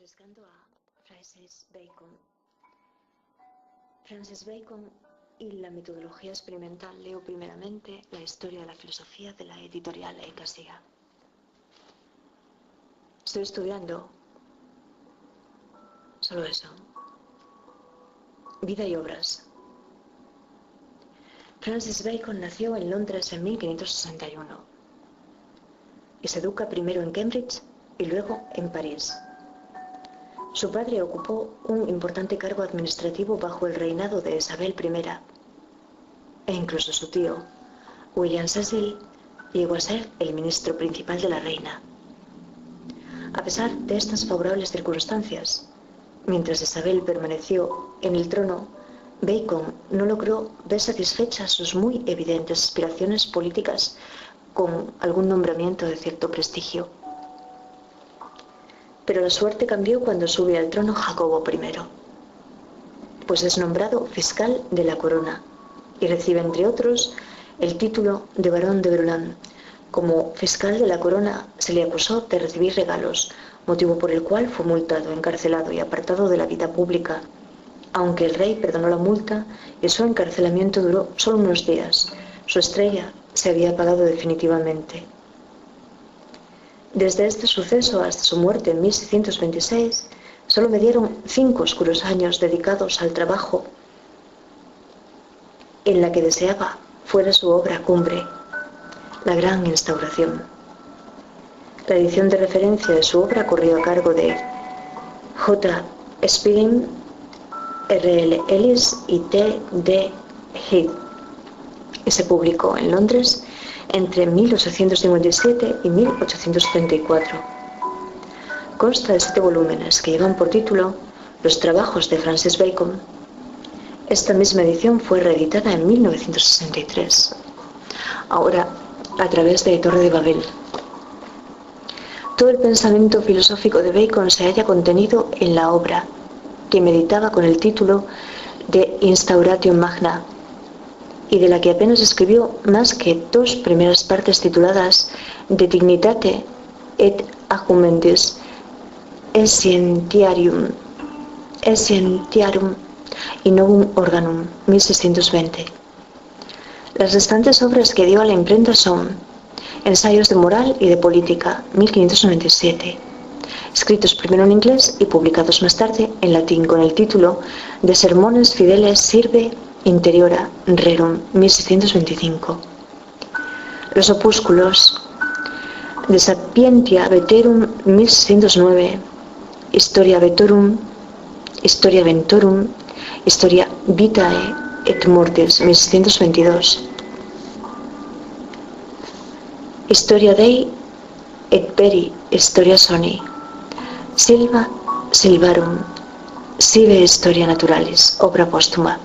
refrescando a Francis Bacon. Francis Bacon y la metodología experimental. Leo primeramente la historia de la filosofía de la editorial Ecasia. Estoy estudiando solo eso. Vida y obras. Francis Bacon nació en Londres en 1561 y se educa primero en Cambridge y luego en París. Su padre ocupó un importante cargo administrativo bajo el reinado de Isabel I, e incluso su tío, William Cecil, llegó a ser el ministro principal de la reina. A pesar de estas favorables circunstancias, mientras Isabel permaneció en el trono, Bacon no logró ver satisfechas sus muy evidentes aspiraciones políticas con algún nombramiento de cierto prestigio. Pero la suerte cambió cuando sube al trono Jacobo I, pues es nombrado fiscal de la corona y recibe, entre otros, el título de barón de Brulan. Como fiscal de la corona se le acusó de recibir regalos, motivo por el cual fue multado, encarcelado y apartado de la vida pública, aunque el rey perdonó la multa y su encarcelamiento duró solo unos días. Su estrella se había apagado definitivamente. Desde este suceso hasta su muerte en 1626, solo me dieron 5 oscuros años dedicados al trabajo en la que deseaba fuera su obra cumbre, la Gran Instauración. La edición de referencia de su obra corrió a cargo de J. Spedding, R. L. Ellis y T. D. Heath, y se publicó en Londres entre 1857 y 1834. Consta de 7 volúmenes que llevan por título Los trabajos de Francis Bacon. Esta misma edición fue reeditada en 1963, ahora a través de Torre de Babel. Todo el pensamiento filosófico de Bacon se halla contenido en la obra, que meditaba con el título de Instauratio Magna, y de la que apenas escribió más que 2 primeras partes tituladas De Dignitate et Argumentis Essentiarum y Novum Organum, 1620. Las restantes obras que dio a la imprenta son Ensayos de Moral y de Política, 1597, escritos primero en inglés y publicados más tarde en latín con el título de Sermones Fideles Sirve Interiora Rerum, 1625. Los opúsculos De Sapientia Veterum, 1609, Historia Ventorum, Historia Vitae et Mortis, 1622, Historia Dei et Peri, Historia Soni, Silva Silvarum, Sive Historia Naturalis, obra póstuma.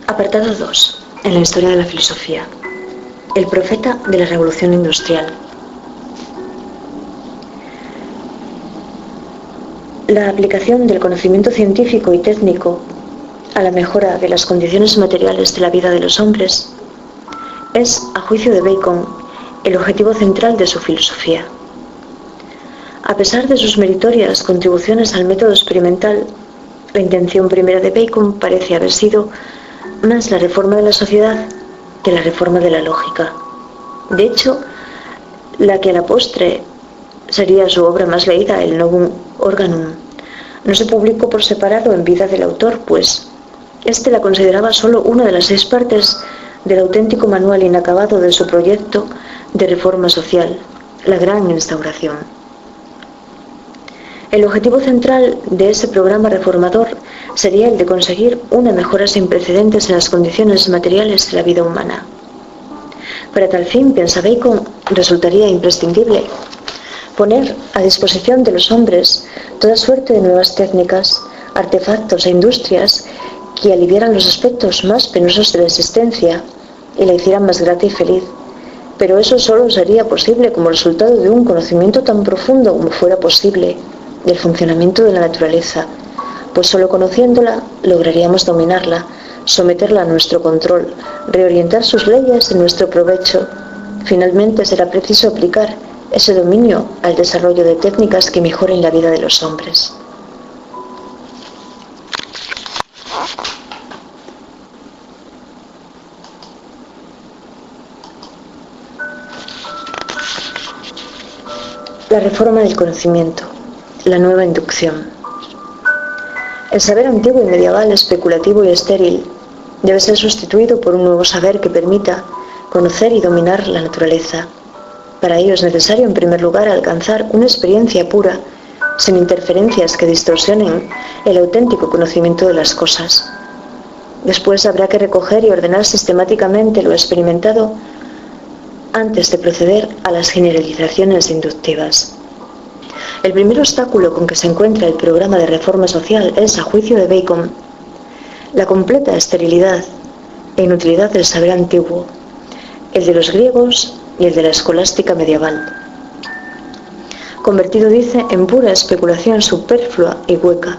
Apartado 2. En la historia de la filosofía. El profeta de la Revolución Industrial. La aplicación del conocimiento científico y técnico a la mejora de las condiciones materiales de la vida de los hombres es, a juicio de Bacon, el objetivo central de su filosofía. A pesar de sus meritorias contribuciones al método experimental, la intención primera de Bacon parece haber sido más la reforma de la sociedad que la reforma de la lógica. De hecho, la que a la postre sería su obra más leída, el Novum Organum, no se publicó por separado en vida del autor, pues éste la consideraba solo una de las 6 partes del auténtico manual inacabado de su proyecto de reforma social, la Gran Instauración. El objetivo central de ese programa reformador sería el de conseguir una mejora sin precedentes en las condiciones materiales de la vida humana. Para tal fin, piensa Bacon, resultaría imprescindible poner a disposición de los hombres toda suerte de nuevas técnicas, artefactos e industrias que aliviaran los aspectos más penosos de la existencia y la hicieran más grata y feliz. Pero eso solo sería posible como resultado de un conocimiento tan profundo como fuera posible del funcionamiento de la naturaleza, pues solo conociéndola lograríamos dominarla, someterla a nuestro control, reorientar sus leyes en nuestro provecho, Finalmente será preciso aplicar ese dominio al desarrollo de técnicas que mejoren la vida de los hombres. La reforma del conocimiento, la nueva inducción. El saber antiguo y medieval, especulativo y estéril, debe ser sustituido por un nuevo saber que permita conocer y dominar la naturaleza. Para ello es necesario, en primer lugar, alcanzar una experiencia pura, sin interferencias que distorsionen el auténtico conocimiento de las cosas. Después habrá que recoger y ordenar sistemáticamente lo experimentado antes de proceder a las generalizaciones inductivas. El primer obstáculo con que se encuentra el programa de reforma social es, a juicio de Bacon, la completa esterilidad e inutilidad del saber antiguo, el de los griegos y el de la escolástica medieval. Convertido, dice, en pura especulación superflua y hueca,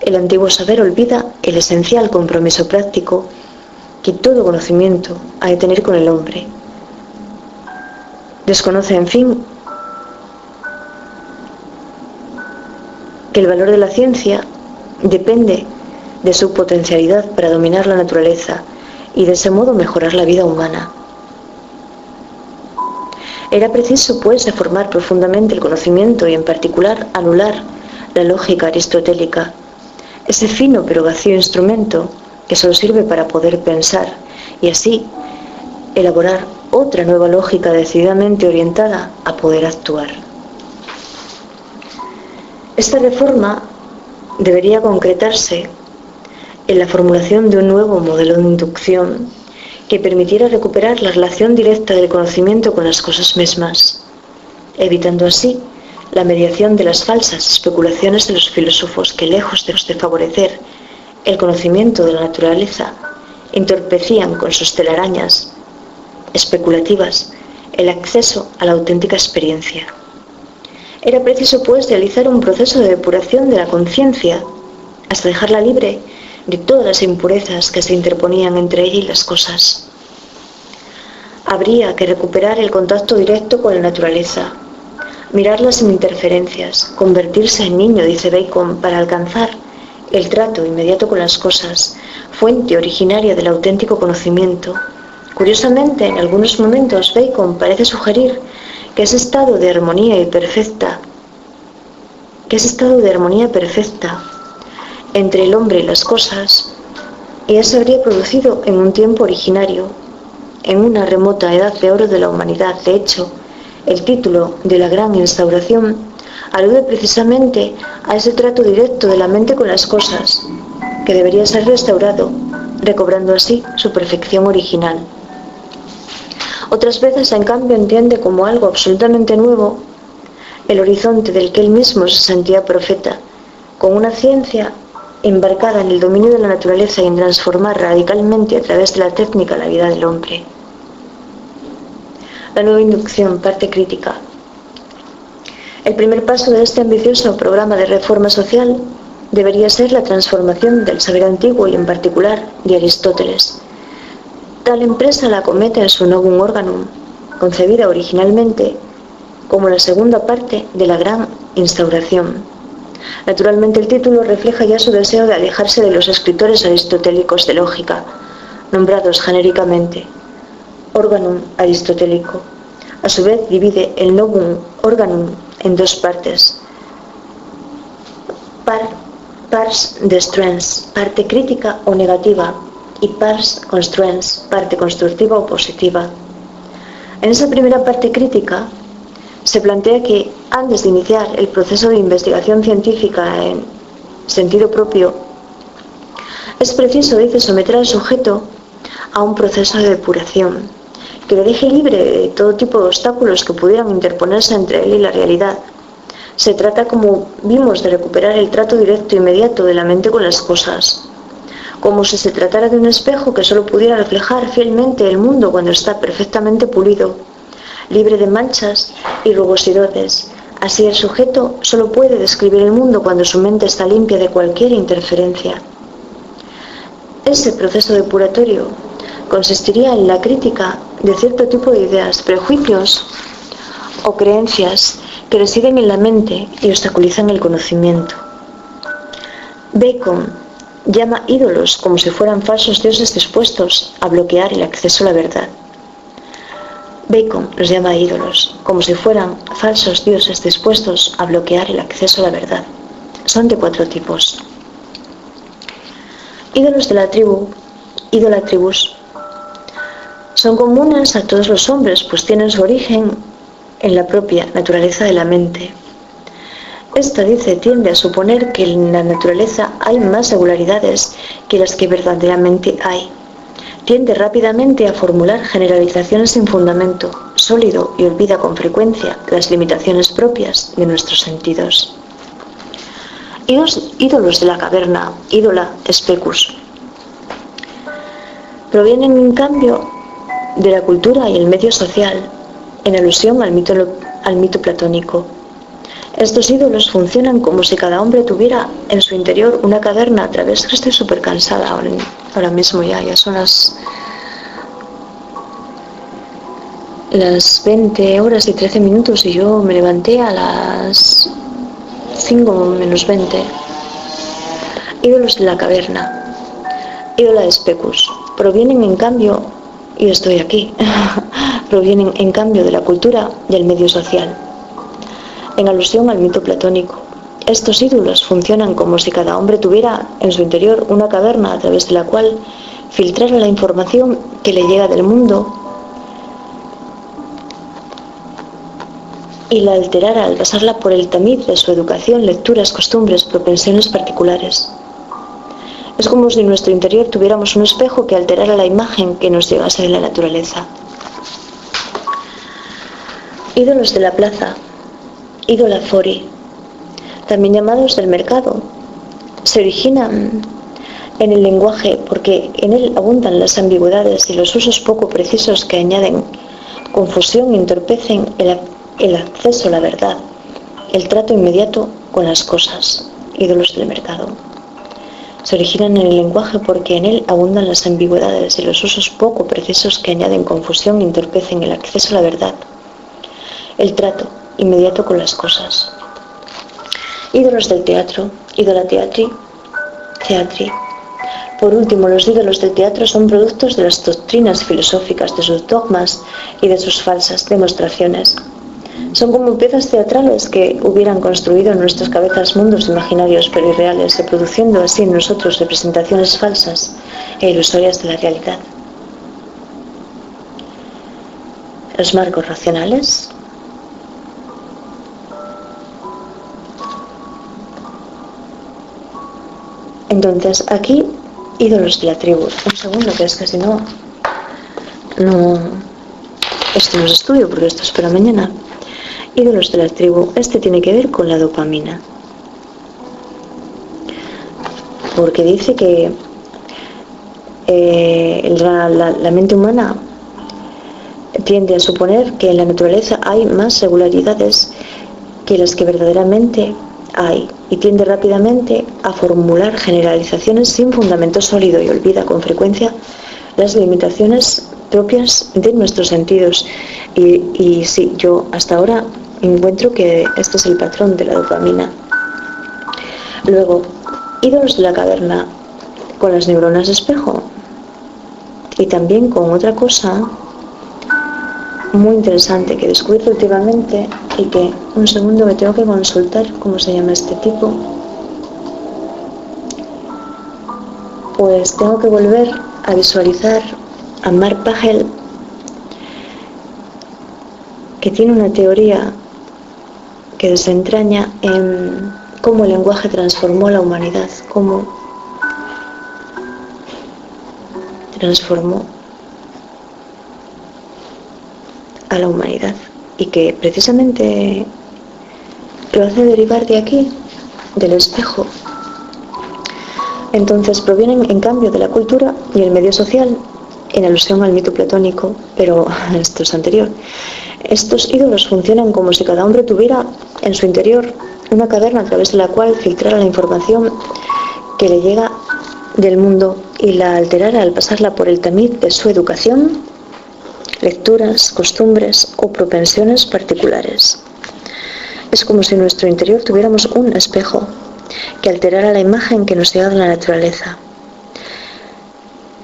el antiguo saber olvida el esencial compromiso práctico que todo conocimiento ha de tener con el hombre. Desconoce, en fin, que el valor de la ciencia depende de su potencialidad para dominar la naturaleza y de ese modo mejorar la vida humana. Era preciso, pues, reformar profundamente el conocimiento y, en particular, anular la lógica aristotélica, ese fino pero vacío instrumento que solo sirve para poder pensar y así elaborar otra nueva lógica decididamente orientada a poder actuar. Esta reforma debería concretarse en la formulación de un nuevo modelo de inducción que permitiera recuperar la relación directa del conocimiento con las cosas mismas, evitando así la mediación de las falsas especulaciones de los filósofos que, lejos de favorecer el conocimiento de la naturaleza, entorpecían con sus telarañas especulativas el acceso a la auténtica experiencia. Era preciso, pues, realizar un proceso de depuración de la conciencia hasta dejarla libre de todas las impurezas que se interponían entre ella y las cosas. Habría que recuperar el contacto directo con la naturaleza, mirarla sin interferencias, convertirse en niño, dice Bacon, para alcanzar el trato inmediato con las cosas, fuente originaria del auténtico conocimiento. Curiosamente, en algunos momentos Bacon parece sugerir que ese estado de armonía perfecta entre el hombre y las cosas ya se habría producido en un tiempo originario, en una remota edad de oro de la humanidad. De hecho, el título de la Gran Instauración alude precisamente a ese trato directo de la mente con las cosas, que debería ser restaurado, recobrando así su perfección original. Otras veces, en cambio, entiende como algo absolutamente nuevo el horizonte del que él mismo se sentía profeta, con una ciencia embarcada en el dominio de la naturaleza y en transformar radicalmente a través de la técnica la vida del hombre. La nueva inducción, parte crítica. El primer paso de este ambicioso programa de reforma social debería ser la transformación del saber antiguo y, en particular, de Aristóteles. Tal empresa la acomete en su Novum Organum, concebida originalmente como la segunda parte de la Gran Instauración. Naturalmente, el título refleja ya su deseo de alejarse de los escritores aristotélicos de lógica, nombrados genéricamente Organum Aristotélico. A su vez, divide el Novum Organum en dos partes: pars destruens, parte crítica o negativa, y pars construens, parte constructiva o positiva. En esa primera parte crítica se plantea que, antes de iniciar el proceso de investigación científica en sentido propio, es preciso, dice, someter al sujeto a un proceso de depuración que le deje libre de todo tipo de obstáculos que pudieran interponerse entre él y la realidad. Se trata, como vimos, de recuperar el trato directo e inmediato de la mente con las cosas, como si se tratara de un espejo que solo pudiera reflejar fielmente el mundo cuando está perfectamente pulido, libre de manchas y rugosidades. Así, el sujeto solo puede describir el mundo cuando su mente está limpia de cualquier interferencia. Ese proceso depuratorio consistiría en la crítica de cierto tipo de ideas, prejuicios o creencias que residen en la mente y obstaculizan el conocimiento. Bacon llama ídolos como si fueran falsos dioses dispuestos a bloquear el acceso a la verdad. Bacon los llama ídolos como si fueran falsos dioses dispuestos a bloquear el acceso a la verdad. Son de 4 tipos. Ídolos de la tribu, idolatribus, son comunes a todos los hombres, pues tienen su origen en la propia naturaleza de la mente. Esta, dice, tiende a suponer que en la naturaleza hay más singularidades que las que verdaderamente hay. Tiende rápidamente a formular generalizaciones sin fundamento sólido y olvida con frecuencia las limitaciones propias de nuestros sentidos. Ídolos de la caverna, ídola specus, provienen en cambio de la cultura y el medio social, en alusión al mito platónico. Estos ídolos funcionan como si cada hombre tuviera en su interior una caverna. A través que estoy súper cansada ahora mismo, ya son las 20 horas y 13 minutos y yo me levanté a las 5 menos 20. Ídolos de la caverna, ídola specus, provienen en cambio, y estoy aquí, provienen en cambio de la cultura y el medio social, en alusión al mito platónico. Estos ídolos funcionan como si cada hombre tuviera en su interior una caverna a través de la cual filtrara la información que le llega del mundo y la alterara al pasarla por el tamiz de su educación, lecturas, costumbres, propensiones particulares. Es como si en nuestro interior tuviéramos un espejo que alterara la imagen que nos llegase de la naturaleza. Ídolos de la plaza, ídola fori, también llamados del mercado, se originan en el lenguaje porque en él abundan las ambigüedades y los usos poco precisos que añaden confusión y entorpecen el acceso a la verdad, el trato inmediato con las cosas. Ídolos del mercado se originan en el lenguaje porque en él abundan las ambigüedades y los usos poco precisos que añaden confusión e entorpecen el acceso a la verdad, el trato inmediato con las cosas. Ídolos del teatro, ídola teatri. Por último, los ídolos del teatro son productos de las doctrinas filosóficas, de sus dogmas y de sus falsas demostraciones. Son como piezas teatrales que hubieran construido en nuestras cabezas mundos imaginarios pero irreales, reproduciendo así en nosotros representaciones falsas e ilusorias de la realidad. Los marcos racionales. Entonces, aquí, ídolos de la tribu. Un segundo, que es que si no, esto no es estudio porque esto es para mañana. Ídolos de la tribu. Este tiene que ver con la dopamina. Porque dice que la mente humana tiende a suponer que en la naturaleza hay más singularidades que las que verdaderamente hay, y tiende rápidamente a formular generalizaciones sin fundamento sólido y olvida con frecuencia las limitaciones propias de nuestros sentidos. Y sí, yo hasta ahora encuentro que este es el patrón de la dopamina. Luego, ídolos de la caverna con las neuronas espejo y también con otra cosa muy interesante que he descubierto últimamente y que, un segundo, me tengo que consultar cómo se llama este tipo. Pues tengo que volver a visualizar a Mark Pagel, que tiene una teoría que desentraña en cómo el lenguaje transformó a la humanidad, cómo transformó a la humanidad, y que precisamente lo hace derivar de aquí, del espejo. Entonces provienen en cambio de la cultura y el medio social, en alusión al mito platónico, pero esto es anterior. Estos ídolos funcionan como si cada hombre tuviera en su interior una caverna a través de la cual filtrara la información que le llega del mundo y la alterara al pasarla por el tamiz de su educación, lecturas, costumbres o propensiones particulares. Es como si en nuestro interior tuviéramos un espejo que alterara la imagen que nos llega de la naturaleza.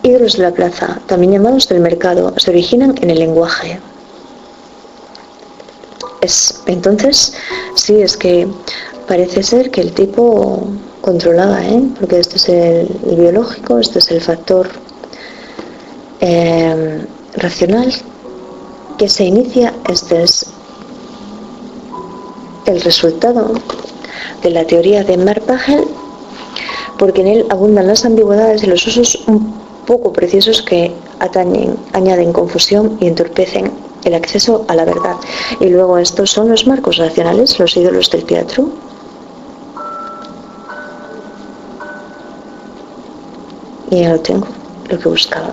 Ídolos de la plaza, también llamados del mercado, se originan en el lenguaje. Entonces, sí, es que parece ser que el tipo controlaba, porque este es el biológico, este es el factor racional que se inicia, este es el resultado de la teoría de Mark-Pagel, porque en él abundan las ambigüedades y los usos un poco precisos que añaden confusión y entorpecen el acceso a la verdad. Y luego estos son los marcos racionales, los ídolos del teatro. Y ya lo tengo, lo que buscaba.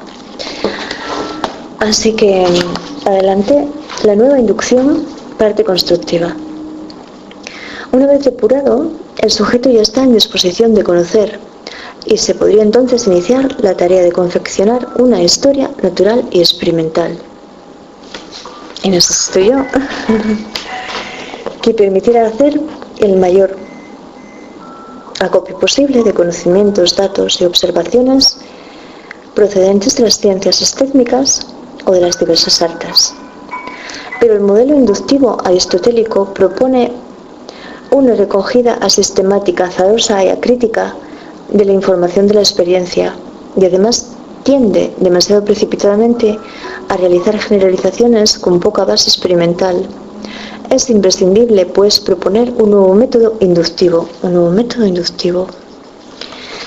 Así que adelante, la nueva inducción, parte constructiva. Una vez depurado, el sujeto ya está en disposición de conocer y se podría entonces iniciar la tarea de confeccionar una historia natural y experimental. En eso estoy yo, que permitirá hacer el mayor acopio posible de conocimientos, datos y observaciones procedentes de las ciencias estéticas o de las diversas artes. Pero el modelo inductivo aristotélico propone una recogida asistemática, azarosa y acrítica de la información de la experiencia, y además tiende demasiado precipitadamente a realizar generalizaciones con poca base experimental. Es imprescindible, pues, proponer un nuevo método inductivo,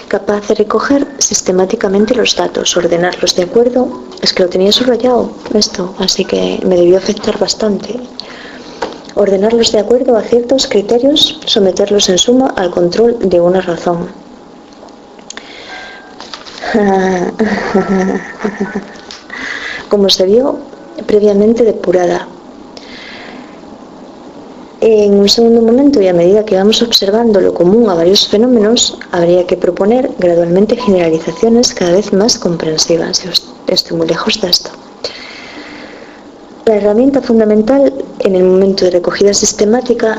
capaz de recoger sistemáticamente los datos, ordenarlos de acuerdo. Es que lo tenía subrayado esto, así que me debió afectar bastante. Ordenarlos de acuerdo a ciertos criterios, someterlos en suma al control de una razón. Como se vio previamente depurada. En un segundo momento, y a medida que vamos observando lo común a varios fenómenos, habría que proponer gradualmente generalizaciones cada vez más comprensivas. Yo estoy muy lejos de esto. La herramienta fundamental en el momento de recogida sistemática,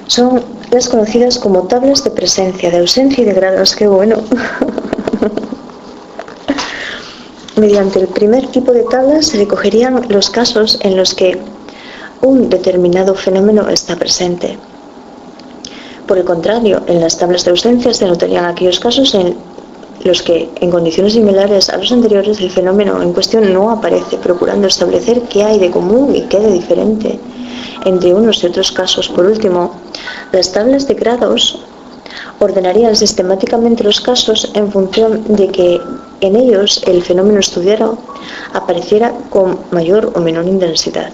son las conocidas como tablas de presencia, de ausencia y de grados. ¡Qué bueno! Mediante el primer tipo de tablas se recogerían los casos en los que un determinado fenómeno está presente. Por el contrario, en las tablas de ausencia se notarían aquellos casos en los que, en condiciones similares a los anteriores, el fenómeno en cuestión no aparece, procurando establecer qué hay de común y qué de diferente entre unos y otros casos. Por último, las tablas de grados ordenarían sistemáticamente los casos en función de que en ellos el fenómeno estudiado apareciera con mayor o menor intensidad.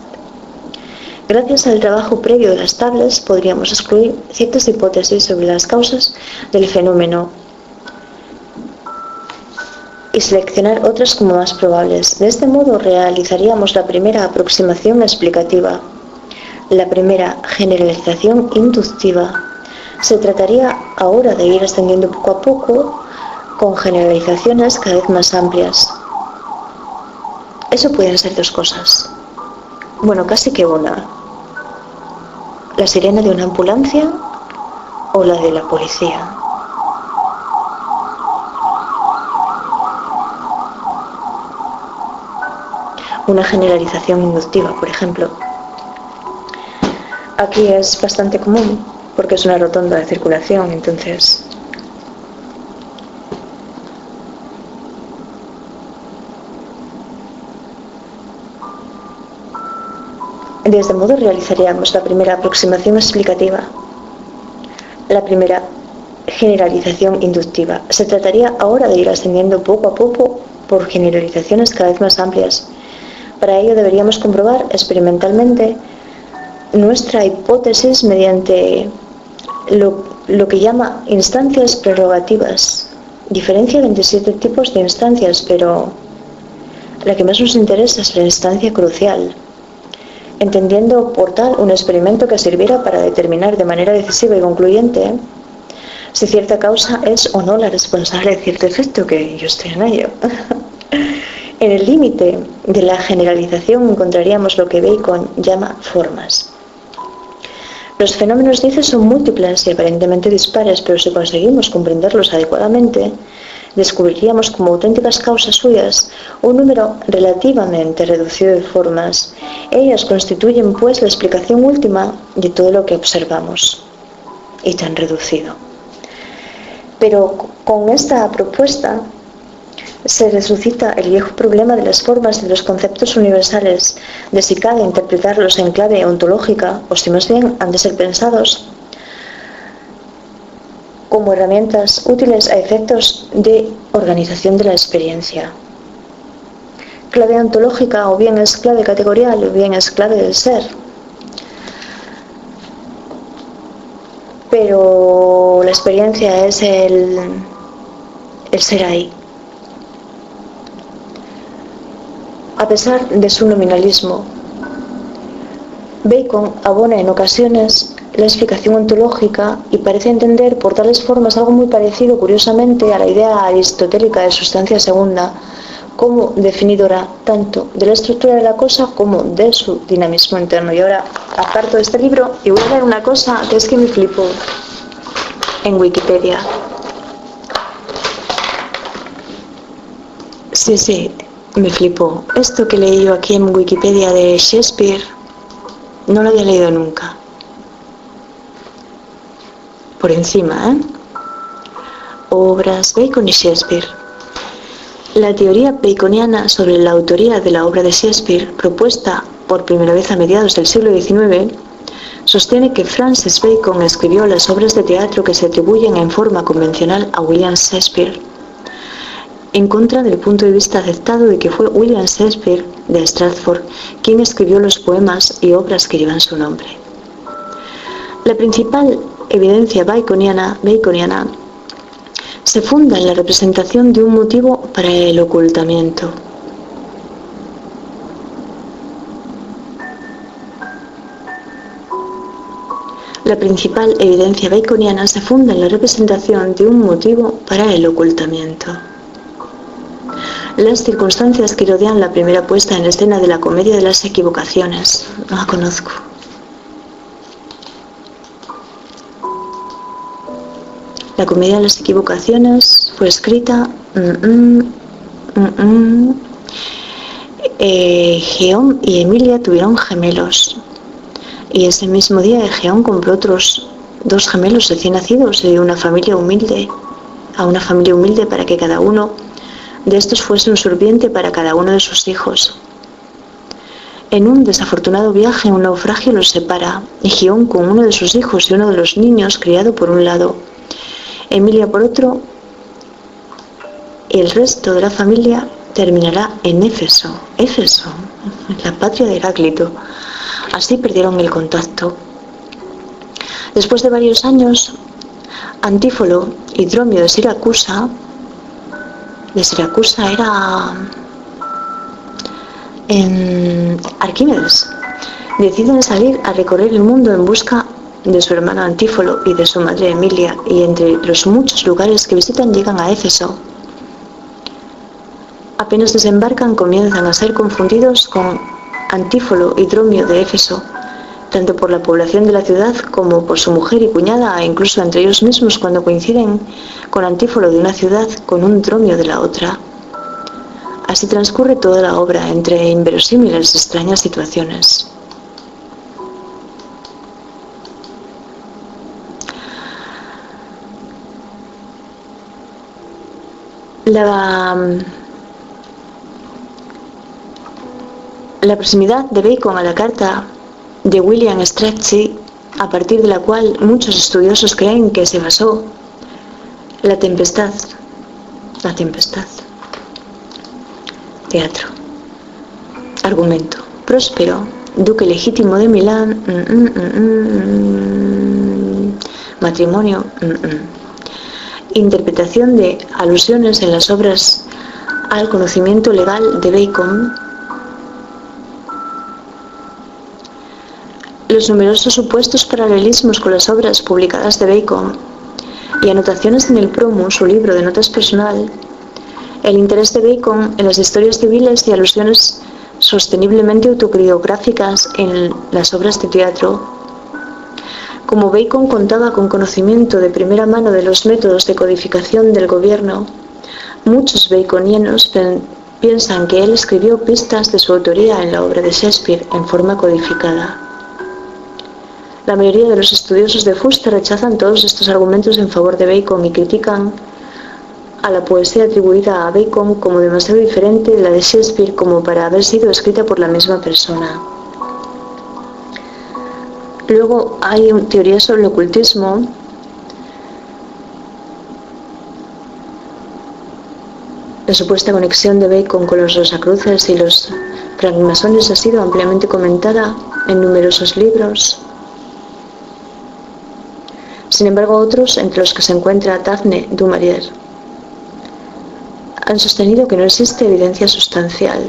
Gracias al trabajo previo de las tablas podríamos excluir ciertas hipótesis sobre las causas del fenómeno y seleccionar otras como más probables. De este modo realizaríamos la primera aproximación explicativa, la primera generalización inductiva. Se trataría ahora de ir ascendiendo poco a poco con generalizaciones cada vez más amplias. Eso pueden ser dos cosas. Bueno, casi que una. La sirena de una ambulancia o la de la policía. Una generalización inductiva, por ejemplo. Aquí es bastante común porque es una rotonda de circulación, entonces de este modo realizaríamos la primera aproximación explicativa, la primera generalización inductiva. Se trataría ahora de ir ascendiendo poco a poco por generalizaciones cada vez más amplias. Para ello deberíamos comprobar experimentalmente nuestra hipótesis mediante lo que llama instancias prerrogativas. Diferencia 27 tipos de instancias, pero la que más nos interesa es la instancia crucial, entendiendo por tal un experimento que sirviera para determinar de manera decisiva y concluyente si cierta causa es o no la responsable de cierto efecto, que yo estoy en ello. En el límite de la generalización encontraríamos lo que Bacon llama formas. Los fenómenos, dice, son múltiples y aparentemente dispares, pero si conseguimos comprenderlos adecuadamente, descubriríamos como auténticas causas suyas un número relativamente reducido de formas. Ellas constituyen, pues, la explicación última de todo lo que observamos, y tan reducido. Pero con esta propuesta se resucita el viejo problema de las formas de los conceptos universales, de si cabe interpretarlos en clave ontológica o si más bien han de ser pensados como herramientas útiles a efectos de organización de la experiencia. Clave ontológica o bien es clave categorial o bien es clave del ser. Pero la experiencia es el ser ahí. A pesar de su nominalismo, Bacon abona en ocasiones la explicación ontológica y parece entender por tales formas algo muy parecido, curiosamente, a la idea aristotélica de sustancia segunda, como definidora tanto de la estructura de la cosa como de su dinamismo interno. Y ahora aparto de este libro y voy a ver una cosa que es que me flipó en Wikipedia. Sí, me flipó. Esto que leí yo aquí en Wikipedia de Shakespeare, no lo había leído nunca. Por encima, Obras Bacon y Shakespeare. La teoría baconiana sobre la autoría de la obra de Shakespeare, propuesta por primera vez a mediados del siglo XIX, sostiene que Francis Bacon escribió las obras de teatro que se atribuyen en forma convencional a William Shakespeare, en contra del punto de vista aceptado de que fue William Shakespeare de Stratford quien escribió los poemas y obras que llevan su nombre. La principal evidencia baconiana se funda en la representación de un motivo para el ocultamiento. La principal evidencia baconiana se funda en la representación de un motivo para el ocultamiento. Las circunstancias que rodean la primera puesta en escena de la comedia de las equivocaciones. No la conozco. La comedia de las equivocaciones fue escrita Geón y Emilia tuvieron gemelos. Y ese mismo día Geón compró otros 2 gemelos recién nacidos de una familia humilde, a una familia humilde para que cada uno de estos fuese un sirviente para cada uno de sus hijos. En un desafortunado viaje, un naufragio los separa, y Geón con uno de sus hijos y uno de los niños criado por un lado, Emilia por otro, y el resto de la familia terminará en Éfeso, la patria de Heráclito. Así perdieron el contacto. Después de varios años, Antífolo y Dromio de Siracusa era en Arquímedes, deciden salir a recorrer el mundo en busca de su hermano Antífolo y de su madre Emilia, y entre los muchos lugares que visitan llegan a Éfeso. Apenas desembarcan, comienzan a ser confundidos con Antífolo y Dromio de Éfeso, tanto por la población de la ciudad como por su mujer y cuñada, e incluso entre ellos mismos cuando coinciden con Antífolo de una ciudad con un Dromio de la otra. Así transcurre toda la obra entre inverosímiles extrañas situaciones. La proximidad de Bacon a la carta de William Strachey, a partir de la cual muchos estudiosos creen que se basó La tempestad. Teatro. Argumento. Próspero, duque legítimo de Milán. Matrimonio. Interpretación de alusiones en las obras al conocimiento legal de Bacon. Los numerosos supuestos paralelismos con las obras publicadas de Bacon y anotaciones en el Promo, su libro de notas personal, El interés de Bacon en las historias civiles y alusiones sosteniblemente autobiográficas en las obras de teatro. Como Bacon contaba con conocimiento de primera mano de los métodos de codificación del gobierno, muchos baconianos piensan que él escribió pistas de su autoría en la obra de Shakespeare en forma codificada. La mayoría de los estudiosos de fuste rechazan todos estos argumentos en favor de Bacon y critican a la poesía atribuida a Bacon como demasiado diferente de la de Shakespeare como para haber sido escrita por la misma persona. Luego hay teorías sobre el ocultismo. La supuesta conexión de Bacon con los Rosacruces y los francmasones ha sido ampliamente comentada en numerosos libros. Sin embargo, otros, entre los que se encuentra Daphne du Maurier, han sostenido que no existe evidencia sustancial.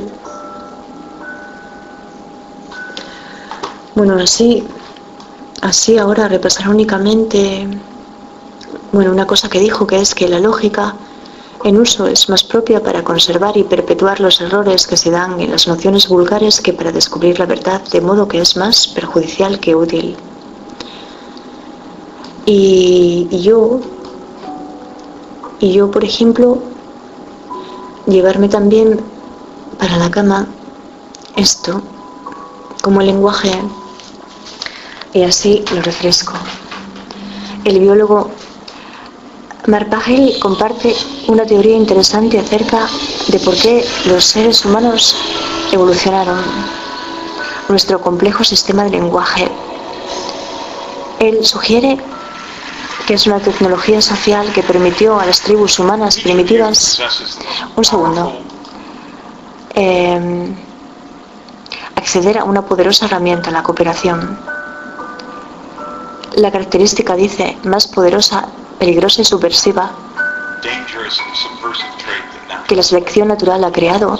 Bueno, así ahora repasar únicamente una cosa que dijo, que es que la lógica en uso es más propia para conservar y perpetuar los errores que se dan en las nociones vulgares que para descubrir la verdad, de modo que es más perjudicial que útil. Y yo, por ejemplo, llevarme también para la cama esto como lenguaje, y así lo refresco. El biólogo Mark Pagel comparte una teoría interesante acerca de por qué los seres humanos evolucionaron, nuestro complejo sistema de lenguaje. Él sugiere que es una tecnología social que permitió a las tribus humanas primitivas, acceder a una poderosa herramienta, la cooperación. La característica, dice, más poderosa, peligrosa y subversiva que la selección natural ha creado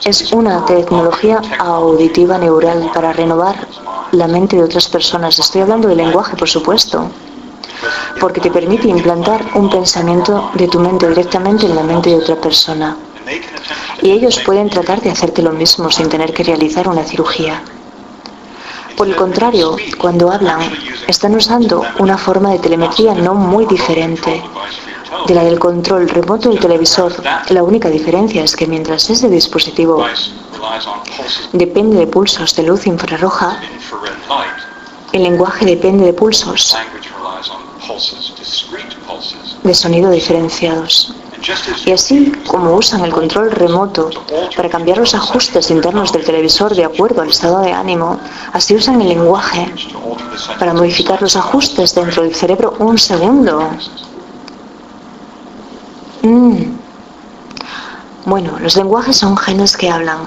es una tecnología auditiva neural para renovar la mente de otras personas. Estoy hablando del lenguaje, por supuesto, porque te permite implantar un pensamiento de tu mente directamente en la mente de otra persona. Y ellos pueden tratar de hacerte lo mismo sin tener que realizar una cirugía. Por el contrario, cuando hablan, están usando una forma de telemetría no muy diferente de la del control remoto del televisor. La única diferencia es que mientras ese dispositivo depende de pulsos de luz infrarroja, el lenguaje depende de pulsos de sonido diferenciados. Y así como usan el control remoto para cambiar los ajustes internos del televisor de acuerdo al estado de ánimo, así usan el lenguaje para modificar los ajustes dentro del cerebro un segundo. Bueno, los lenguajes son genes que hablan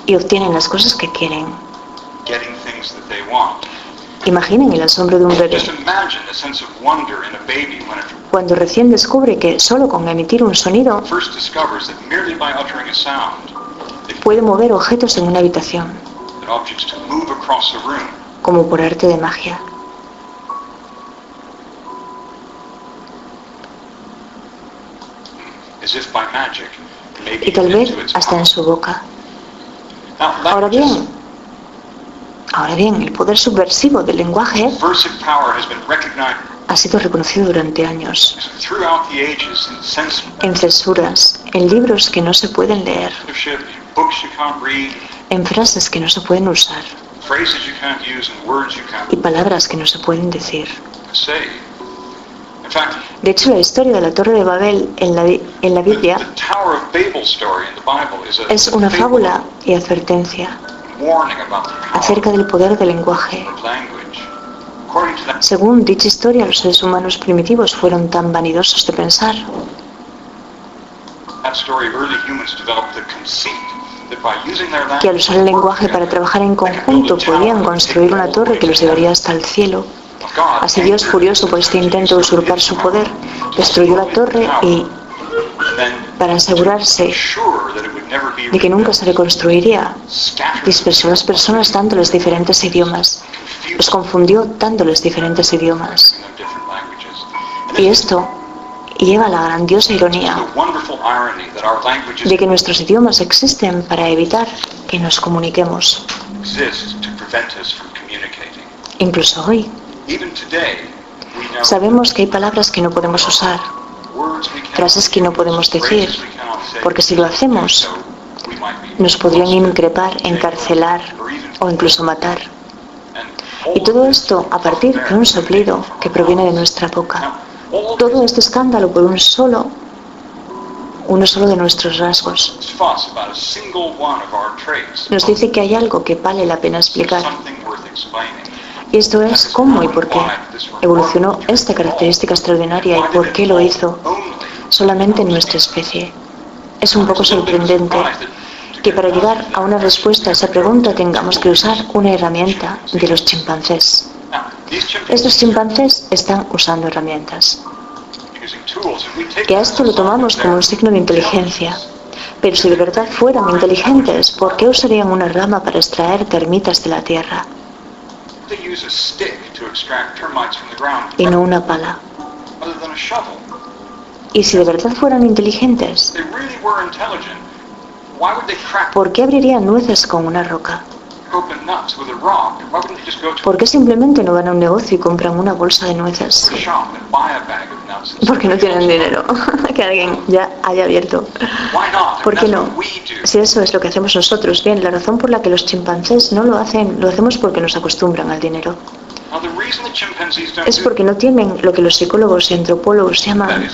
y obtienen las cosas que quieren. Imaginen el asombro de un bebé cuando recién descubre que solo con emitir un sonido puede mover objetos en una habitación, como por arte de magia. Y tal vez hasta en su boca. Ahora bien, el poder subversivo del lenguaje ha sido reconocido durante años en censuras, en libros que no se pueden leer, en frases que no se pueden usar y palabras que no se pueden decir. De hecho, la historia de la Torre de Babel en la Biblia es una fábula y advertencia acerca del poder del lenguaje. Según dicha historia, los seres humanos primitivos fueron tan vanidosos de pensar que al usar el lenguaje para trabajar en conjunto podían construir una torre que los llevaría hasta el cielo. Así Dios, furioso por este intento de usurpar su poder, destruyó la torre y, para asegurarse de que nunca se reconstruiría, dispersó a las personas dándoles diferentes idiomas. Los confundió dándoles diferentes idiomas. Y esto y lleva la grandiosa ironía de que nuestros idiomas existen para evitar que nos comuniquemos. Incluso hoy, sabemos que hay palabras que no podemos usar, frases que no podemos decir, porque si lo hacemos, nos podrían increpar, encarcelar o incluso matar. Y todo esto a partir de un soplido que proviene de nuestra boca. Todo este escándalo por uno solo de nuestros rasgos. Nos dice que hay algo que vale la pena explicar. Y esto es cómo y por qué evolucionó esta característica extraordinaria y por qué lo hizo solamente en nuestra especie. Es un poco sorprendente que para llegar a una respuesta a esa pregunta tengamos que usar una herramienta de los chimpancés. Estos chimpancés están usando herramientas. Y a esto lo tomamos como un signo de inteligencia. Pero si de verdad fueran inteligentes, ¿por qué usarían una rama para extraer termitas de la tierra? Y no una pala. Y si de verdad fueran inteligentes, ¿por qué abrirían nueces con una roca? ¿Por qué simplemente no van a un negocio y compran una bolsa de nueces? Porque no tienen dinero que alguien ya haya abierto. ¿Por qué no? Si eso es lo que hacemos nosotros, bien, la razón por la que los chimpancés no lo hacen, lo hacemos porque nos acostumbran al dinero. Es porque no tienen lo que los psicólogos y antropólogos llaman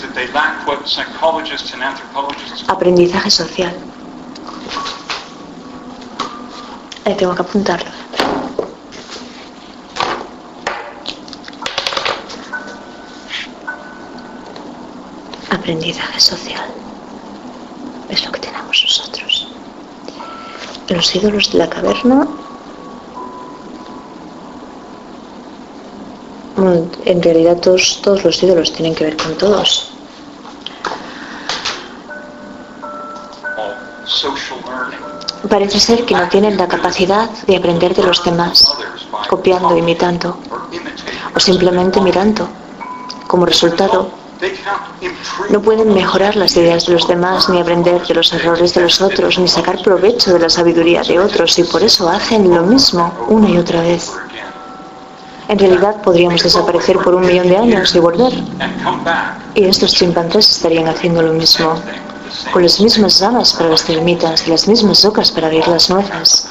aprendizaje social. Ahí tengo que apuntarlo. Aprendizaje social. Es lo que tenemos nosotros. Los ídolos de la caverna. En realidad todos los ídolos tienen que ver con todos. Parece ser que no tienen la capacidad de aprender de los demás, copiando, imitando, o simplemente mirando. Como resultado, no pueden mejorar las ideas de los demás, ni aprender de los errores de los otros, ni sacar provecho de la sabiduría de otros, y por eso hacen lo mismo una y otra vez. En realidad podríamos desaparecer por 1 millón de años y volver. Y estos chimpancés estarían haciendo lo mismo, con las mismas ramas para las termitas y las mismas rocas para abrir las nueces.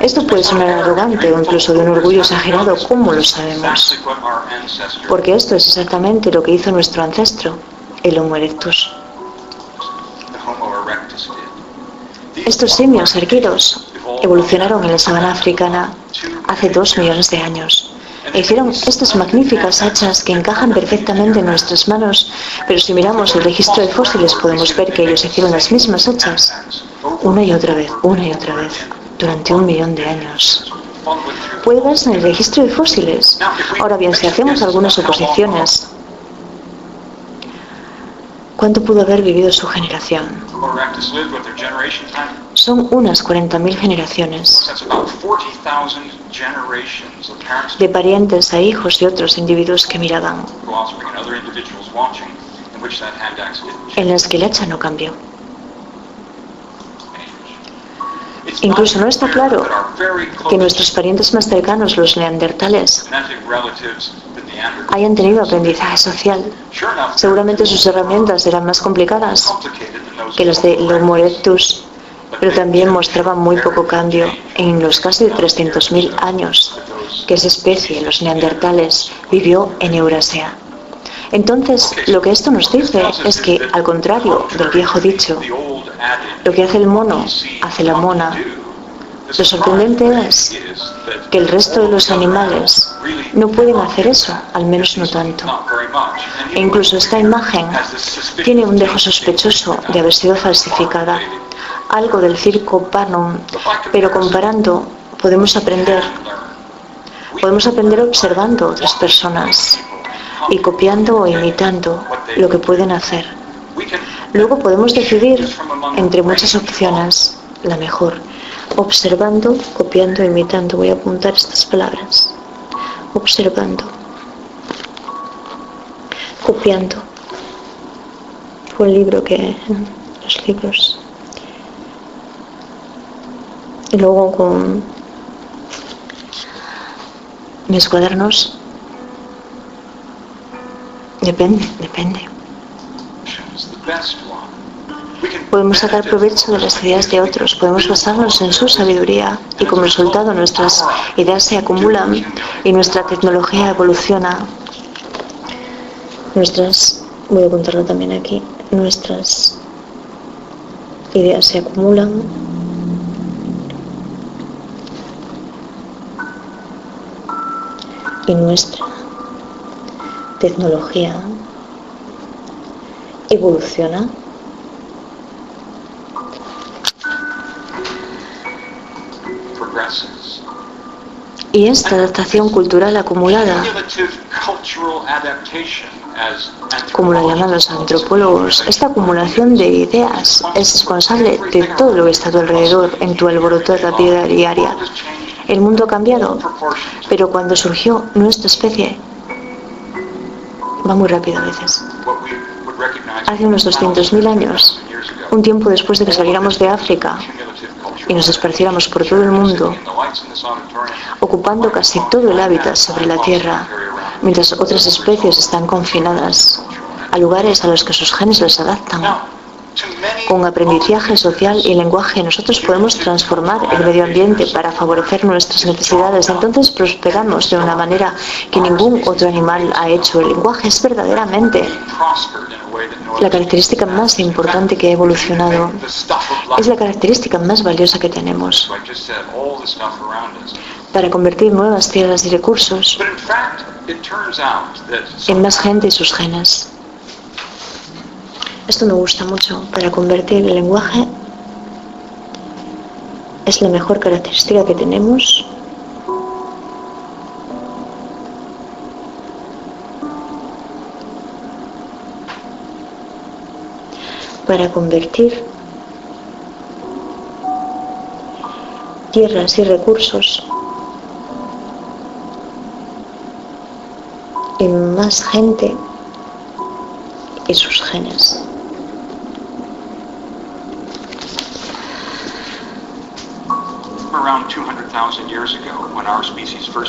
Esto puede sonar arrogante o incluso de un orgullo exagerado, ¿cómo lo sabemos? Porque esto es exactamente lo que hizo nuestro ancestro, el Homo erectus. Estos simios erguidos evolucionaron en la sabana africana hace 2 millones de años. E hicieron estas magníficas hachas que encajan perfectamente en nuestras manos, pero si miramos el registro de fósiles podemos ver que ellos hicieron las mismas hachas una y otra vez, durante 1 millón de años. Puede verse en el registro de fósiles. Ahora bien, si hacemos algunas suposiciones, ¿cuánto pudo haber vivido su generación? Son unas 40.000 generaciones de parientes a hijos y otros individuos que miraban, en las que el hacha no cambió. Incluso no está claro que nuestros parientes más cercanos, los neandertales, hayan tenido aprendizaje social. Seguramente sus herramientas eran más complicadas que las de Homo erectus, pero también mostraban muy poco cambio en los casi 300.000 años que esa especie, los neandertales, vivió en Eurasia. Entonces, lo que esto nos dice es que, al contrario del viejo dicho, lo que hace el mono, hace la mona. Lo sorprendente es que el resto de los animales no pueden hacer eso, al menos no tanto. E incluso esta imagen tiene un dejo sospechoso de haber sido falsificada, algo del circo Panum, pero comparando podemos aprender observando a otras personas y copiando o imitando lo que pueden hacer. Luego podemos decidir entre muchas opciones la mejor. Observando, copiando, imitando. Voy a apuntar estas palabras. Observando, copiando fue el libro que... los libros. Y luego con mis cuadernos. Depende. Podemos sacar provecho de las ideas de otros, podemos basarnos en su sabiduría y como resultado nuestras ideas se acumulan y nuestra tecnología evoluciona. Voy a contarlo también aquí, nuestras ideas se acumulan y nuestra tecnología evoluciona. Y esta adaptación cultural acumulada, como la llaman los antropólogos, esta acumulación de ideas es responsable de todo lo que está a tu alrededor, en tu alboroto de la vida diaria. El mundo ha cambiado, pero cuando surgió nuestra especie, va muy rápido a veces. Hace unos 200.000 años, un tiempo después de que saliéramos de África y nos esparciéramos por todo el mundo, ocupando casi todo el hábitat sobre la Tierra, mientras otras especies están confinadas a lugares a los que sus genes les adaptan. Con aprendizaje social y lenguaje nosotros podemos transformar el medio ambiente para favorecer nuestras necesidades. Entonces prosperamos de una manera que ningún otro animal ha hecho. El lenguaje es verdaderamente la característica más importante que ha evolucionado. Es la característica más valiosa que tenemos para convertir nuevas tierras y recursos en más gente y sus genes. Esto me gusta mucho. Para convertir el lenguaje es la mejor característica que tenemos. Para convertir tierras y recursos en más gente y sus genes.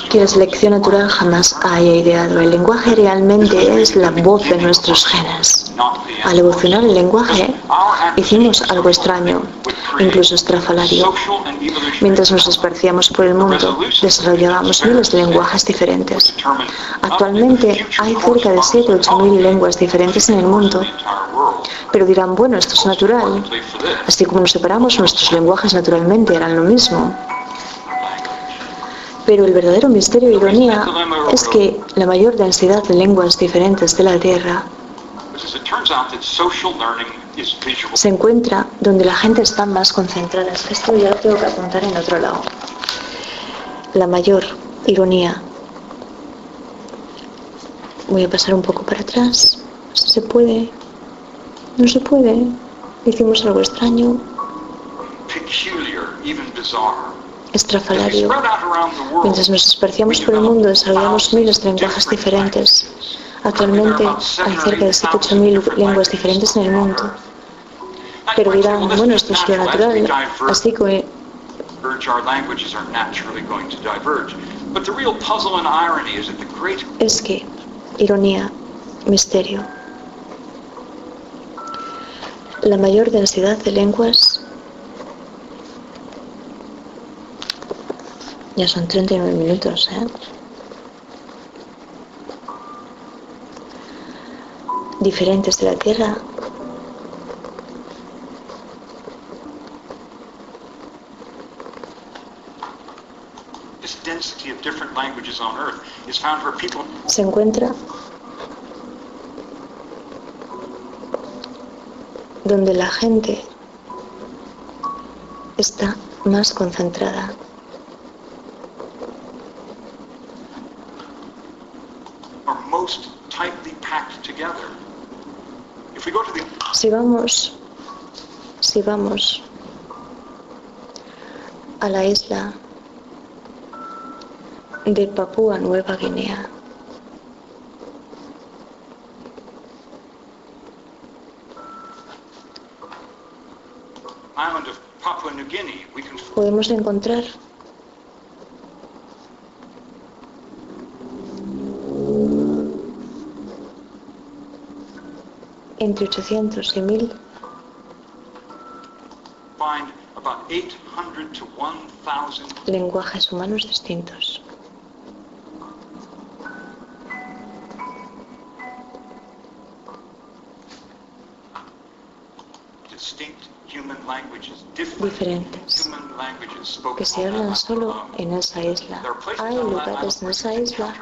Que la selección natural jamás haya ideado. El lenguaje realmente es la voz de nuestros genes. Al evolucionar el lenguaje, hicimos algo extraño, incluso estrafalario. Mientras nos esparcíamos por el mundo, desarrollábamos miles de lenguajes diferentes. Actualmente hay cerca de 7 o 8.000 lenguas diferentes en el mundo. Pero dirán, bueno, esto es natural. Así como nos separamos, nuestros lenguajes naturalmente harán lo mismo. Pero el verdadero misterio e ironía es que la mayor densidad de lenguas diferentes de la Tierra se encuentra donde la gente está más concentrada. Es que esto ya lo tengo que apuntar en otro lado. La mayor ironía. Voy a pasar un poco para atrás. ¿Se puede? No se puede. Hicimos algo extraño. Estrafalario. Mientras nos esparcíamos por el mundo, desarrollamos miles de lenguajes diferentes. Actualmente hay cerca de 7 o 8.000 lenguas diferentes en el mundo. Pero dirán, bueno, esto es lo natural, así que... Es que, ironía, misterio. La mayor densidad de lenguas... Ya son 39 minutos, diferentes de la Tierra. Se encuentra donde la gente está más concentrada. Si vamos a la isla de Papúa Nueva Guinea, podemos encontrar entre 800 y 1000 lenguajes humanos distintos. Diferentes, que se hablan solo en esa isla. Hay lugares en esa isla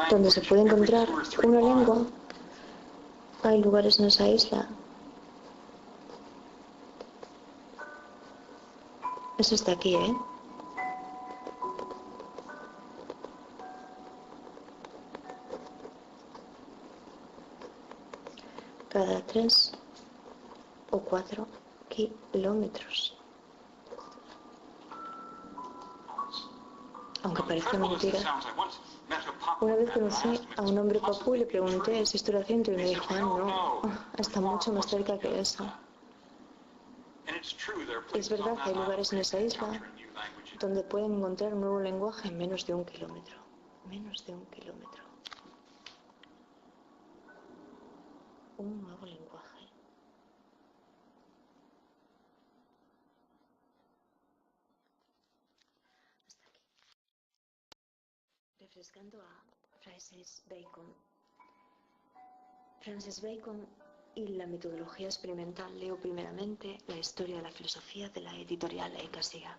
donde se puede encontrar una lengua. Hay lugares en esa isla. Eso está aquí, ¿eh? Cada 3 o 4 kilómetros. Aunque parezca mentira. Una vez conocí a un hombre papú y le pregunté si esto era cierto y me dijo, no, está mucho más cerca que eso. Es verdad que hay lugares en esa isla donde pueden encontrar un nuevo lenguaje en menos de 1 kilómetro. Menos de 1 kilómetro. Un nuevo lenguaje. Hasta aquí. Refrescando a Francis Bacon. Francis Bacon y la metodología experimental. Leo primeramente la historia de la filosofía de la editorial Ecasia.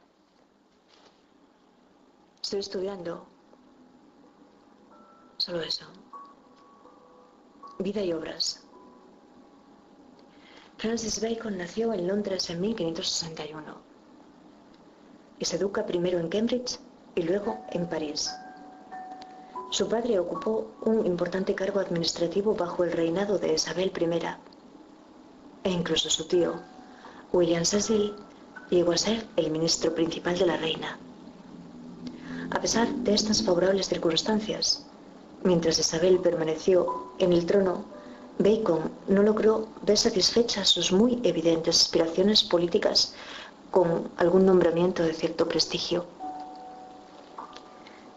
Estoy estudiando solo eso. Vida y obras. Francis Bacon nació en Londres en 1561 y se educa primero en Cambridge y luego en París. Su padre ocupó un importante cargo administrativo bajo el reinado de Isabel I, e incluso su tío, William Cecil, llegó a ser el ministro principal de la reina. A pesar de estas favorables circunstancias, mientras Isabel permaneció en el trono, Bacon no logró ver satisfechas sus muy evidentes aspiraciones políticas con algún nombramiento de cierto prestigio.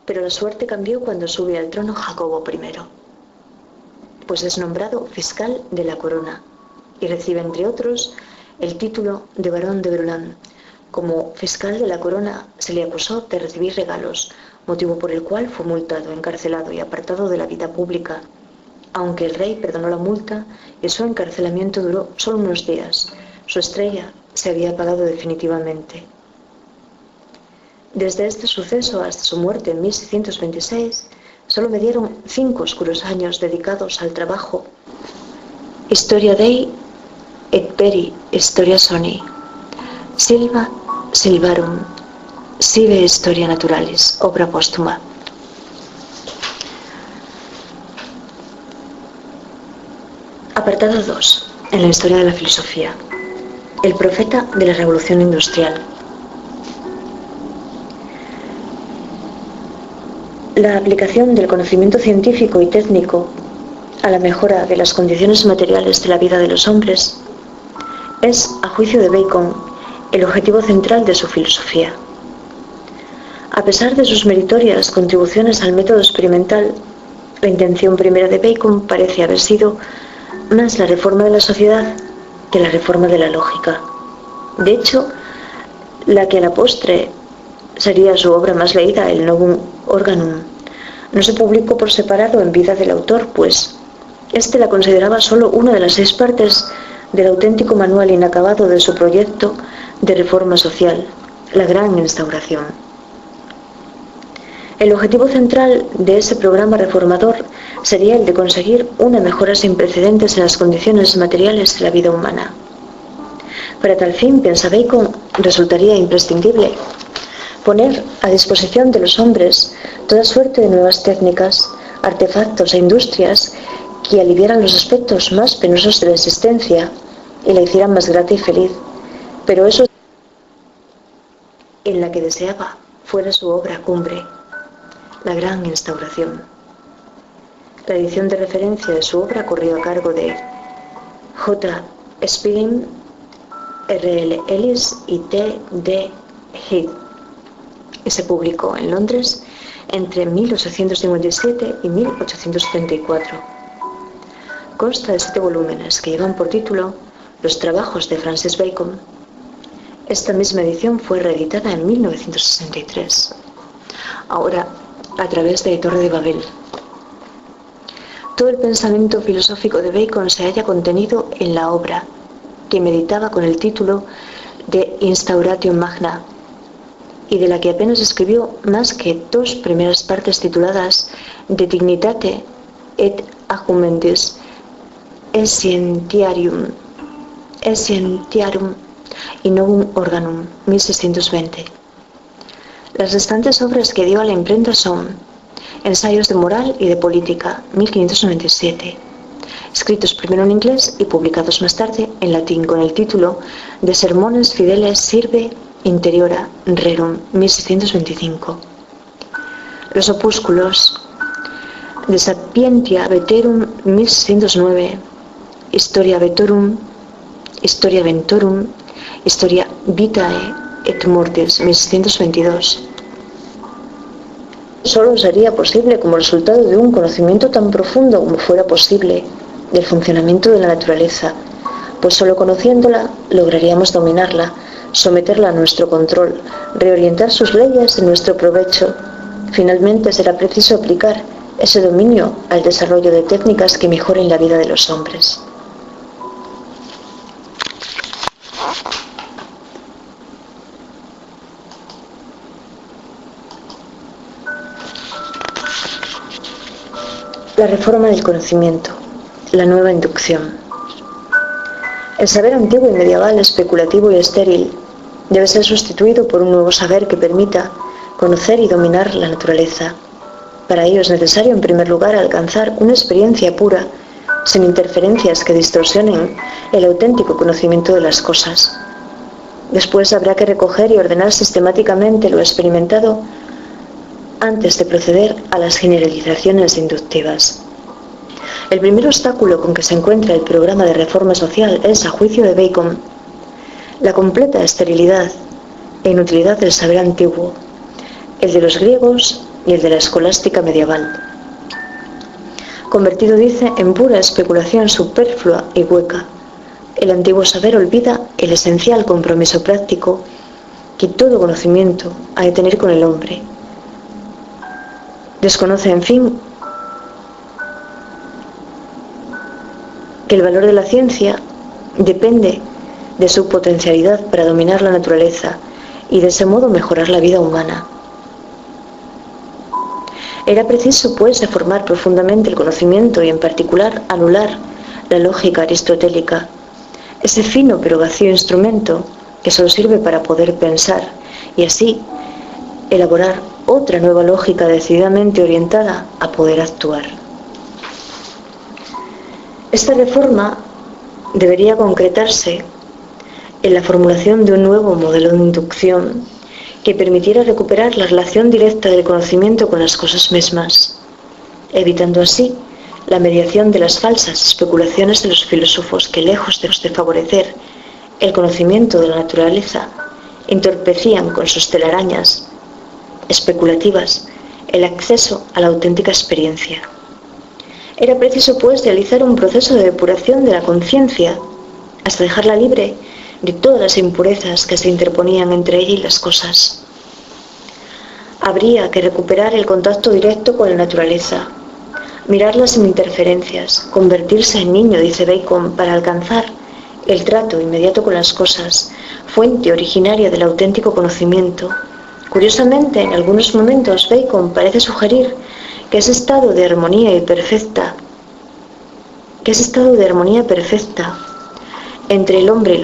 Pero la suerte cambió cuando sube al trono Jacobo I, pues es nombrado fiscal de la corona y recibe, entre otros, el título de barón de Brulan. Como fiscal de la corona se le acusó de recibir regalos, motivo por el cual fue multado, encarcelado y apartado de la vida pública, aunque el rey perdonó la multa y su encarcelamiento duró solo unos días. Su estrella se había apagado definitivamente. Desde este suceso hasta su muerte en 1626, solo me dieron 5 oscuros años dedicados al trabajo. Historia Dei et Veri Historia Soni, Silva Silvarum, Sive Historia Naturalis, obra póstuma. Apartado 2. En la historia de la filosofía. El profeta de la Revolución Industrial. La aplicación del conocimiento científico y técnico a la mejora de las condiciones materiales de la vida de los hombres es, a juicio de Bacon, el objetivo central de su filosofía. A pesar de sus meritorias contribuciones al método experimental, la intención primera de Bacon parece haber sido más la reforma de la sociedad que la reforma de la lógica. De hecho, la que a la postre sería su obra más leída, el Novum Organum, no se publicó por separado en vida del autor, pues éste la consideraba solo una de las 6 partes del auténtico manual inacabado de su proyecto de reforma social, la Gran Instauración. El objetivo central de ese programa reformador sería el de conseguir una mejora sin precedentes en las condiciones materiales de la vida humana. Para tal fin, piensa Bacon, resultaría imprescindible poner a disposición de los hombres toda suerte de nuevas técnicas, artefactos e industrias que aliviaran los aspectos más penosos de la existencia y la hicieran más grata y feliz, pero eso en la que deseaba fuera su obra cumbre, la Gran Instauración. La edición de referencia de su obra corrió a cargo de J. Spedding, R. L. Ellis y T. D. Heath y se publicó en Londres entre 1857 y 1874. Consta de 7 volúmenes que llevan por título Los trabajos de Francis Bacon. Esta misma edición fue reeditada en 1963, ahora a través de Torre de Babel. Todo el pensamiento filosófico de Bacon se halla contenido en la obra, que meditaba con el título de Instauratio Magna, y de la que apenas escribió más que 2 primeras partes tituladas De Dignitate et Argumentis Essentiarum y Novum Organum, 1620. Las restantes obras que dio a la imprenta son Ensayos de Moral y de Política, 1597, escritos primero en inglés y publicados más tarde en latín con el título de Sermones Fideles Sirve Interiora Rerum, 1625. Los opúsculos De Sapientia Veterum, 1609, Historia Ventorum, Historia Vitae et Mortis, 1622. Solo sería posible como resultado de un conocimiento tan profundo como fuera posible del funcionamiento de la naturaleza, pues solo conociéndola lograríamos dominarla, someterla a nuestro control, reorientar sus leyes en nuestro provecho. Finalmente será preciso aplicar ese dominio al desarrollo de técnicas que mejoren la vida de los hombres. La reforma del conocimiento, la nueva inducción. El saber antiguo y medieval, especulativo y estéril, debe ser sustituido por un nuevo saber que permita conocer y dominar la naturaleza. Para ello es necesario, en primer lugar, alcanzar una experiencia pura, sin interferencias que distorsionen el auténtico conocimiento de las cosas. Después habrá que recoger y ordenar sistemáticamente lo experimentado antes de proceder a las generalizaciones inductivas. El primer obstáculo con que se encuentra el programa de reforma social es, a juicio de Bacon, la completa esterilidad e inutilidad del saber antiguo, el de los griegos y el de la escolástica medieval. Convertido, dice, en pura especulación superflua y hueca, el antiguo saber olvida el esencial compromiso práctico que todo conocimiento ha de tener con el hombre. Desconoce, en fin, que el valor de la ciencia depende de su potencialidad para dominar la naturaleza y de ese modo mejorar la vida humana. Era preciso, pues, reformar profundamente el conocimiento y, en particular, anular la lógica aristotélica, ese fino pero vacío instrumento que solo sirve para poder pensar y así elaborar otra nueva lógica decididamente orientada a poder actuar. Esta reforma debería concretarse en la formulación de un nuevo modelo de inducción que permitiera recuperar la relación directa del conocimiento con las cosas mismas, evitando así la mediación de las falsas especulaciones de los filósofos que, lejos de favorecer el conocimiento de la naturaleza, entorpecían con sus telarañas especulativas el acceso a la auténtica experiencia. Era preciso, pues, realizar un proceso de depuración de la conciencia hasta dejarla libre de todas las impurezas que se interponían entre ella y las cosas. Habría que recuperar el contacto directo con la naturaleza, mirarla sin interferencias, convertirse en niño, dice Bacon, para alcanzar el trato inmediato con las cosas, fuente originaria del auténtico conocimiento. Curiosamente, en algunos momentos Bacon parece sugerir que ese estado de armonía perfecta entre el hombre y la